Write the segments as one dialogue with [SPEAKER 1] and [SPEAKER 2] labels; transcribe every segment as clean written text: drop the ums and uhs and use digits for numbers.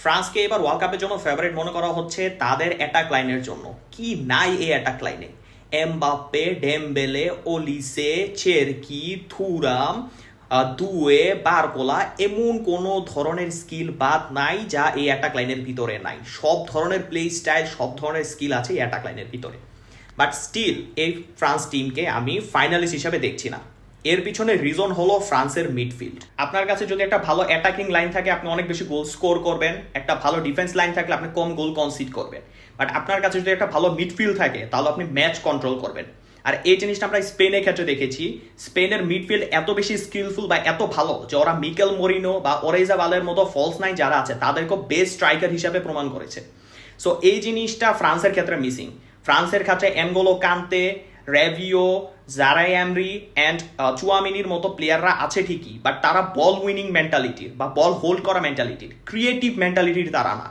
[SPEAKER 1] ফ্রান্সকে এবার ওয়ার্ল্ড কাপের জন্য ফেভারিট মনে করা হচ্ছে তাদের অ্যাটাক লাইনের জন্য। কি নাই এই অ্যাটাক লাইনে! এমবাপ্পে, ডেমবেলে, ওলিসে, চেরকি, থুরাম, দুয়ে, বারকোলা, এমন কোনো ধরনের স্কিল বাদ নাই যা এই অ্যাটাক লাইনের ভিতরে নাই। সব ধরনের প্লে স্টাইল, সব ধরনের স্কিল আছে এই অ্যাটাক লাইনের ভিতরে। বাট স্টিল এই ফ্রান্স টিমকে আমি ফাইনালিস্ট হিসাবে দেখছি না। এর পিছনে রিজন হলো ফ্রান্সের মিডফিল্ড। আপনার কাছে যদি একটা ভালো অ্যাটাকিং লাইন থাকে আপনি অনেক বেশি গোল স্কোর করবেন, একটা ভালো ডিফেন্স লাইন থাকলে আপনি কম গোল কনসিড করবেন। বাট আপনার কাছে যদি একটা ভালো মিডফিল্ড থাকে তাহলে আপনি ম্যাচ কন্ট্রোল করবেন। আর এই জিনিসটা আমরা স্পেনের ক্ষেত্রে দেখেছি। স্পেনের মিডফিল্ড এত বেশি স্কিলফুল বা এত ভালো যে ওরা মিকেল মরিনো বা ওরেজাবালের মতো ফলস নাইন যারা আছে তাদেরকে বেস্ট স্ট্রাইকার হিসাবে প্রমাণ করেছে। সো এই জিনিসটা ফ্রান্সের ক্ষেত্রে মিসিং। ফ্রান্সের ক্ষেত্রে এনগোলো কান্তে, রেভিও, জারাই এমরি অ্যান্ড চুয়ামিনির মতো প্লেয়াররা আছে ঠিকই, বাট তারা বল উইনিং মেন্টালিটির বা বল হোল্ড করা মেন্টালিটির, ক্রিয়েটিভ মেন্টালিটির তারা না।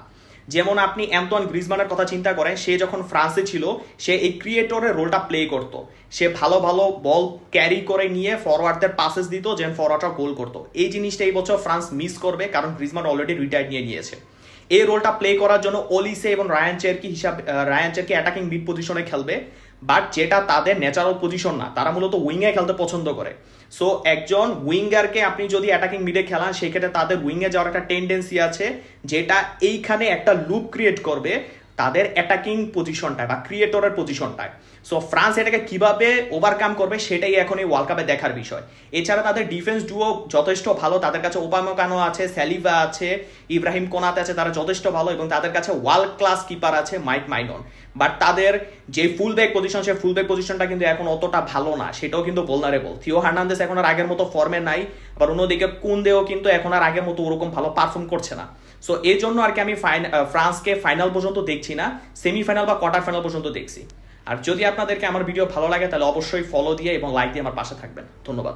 [SPEAKER 1] যেমন আপনি অ্যান্তোয়ান গ্রিজমানের কথা চিন্তা করেন, সে যখন ফ্রান্সে ছিল সে এই ক্রিয়েটরের রোলটা প্লে করতো। সে ভালো ভালো বল ক্যারি করে নিয়ে ফরওয়ার্ডদের পাসেস দিত, যেন ফরওয়ার্ডরা গোল করতো। এই জিনিসটা এই বছর ফ্রান্স মিস করবে, কারণ গ্রিজমান অলরেডি রিটায়ার নিয়ে নিয়েছে। এই রোলটা প্লে করার জন্য ওলিসে এবং রায়ান চেরকি অ্যাটাকিং মিড পজিশনে খেলবে, বাট যেটা তাদের ন্যাচারাল পজিশন না। তারা মূলত উইংয়ে খেলতে পছন্দ করে। সো একজন উইঙ্গারকে আপনি যদি অ্যাটাকিং মিডে খেলান সেক্ষেত্রে তাদের উইংয়ে যাওয়ার একটা টেন্ডেন্সি আছে, যেটা এইখানে একটা লুপ ক্রিয়েট করবে তাদের অ্যাটাকিং পজিশনটায় বা ক্রিয়েটরের পজিশনটায়। সো ফ্রান্স এটাকে কিভাবে ওভারকাম করবে সেটাই এখন এই ওয়ার্ল্ড কাপে দেখার বিষয়। এছাড়া তাদের ডিফেন্স ডুও যথেষ্ট ভালো। তাদের কাছে ওবামেকানো আছে, স্যালিভা আছে, ইব্রাহিম কোনাতে আছে, তারা যথেষ্ট ভালো। এবং তাদের কাছে ওয়ার্ল্ড ক্লাস কিপার আছে মাইক মাইনন। বাট তাদের যে ফুল ব্যাক পজিশন, সে ফুল ব্যাক পজিশনটা কিন্তু এখন অতটা ভালো না, সেটাও কিন্তু ভুলনারেবল। থিও হার্নান্দেস এখন আর আগের মতো ফর্মে নাই, আবার অন্যদিকে কুন্দেও কিন্তু এখন আর আগের মতো ওরকম ভালো পারফর্ম করছে না। সো এই জন্য আর কি আমি ফ্রান্সকে ফাইনাল পর্যন্ত দেখছি না, সেমিফাইনাল বা কোয়ার্টার ফাইনাল পর্যন্ত দেখছি। আর যদি আপনাদেরকে আমার ভিডিও ভালো লাগে তাহলে অবশ্যই ফলো দিয়ে এবং লাইক দিয়ে আমার পাশে থাকবেন। ধন্যবাদ।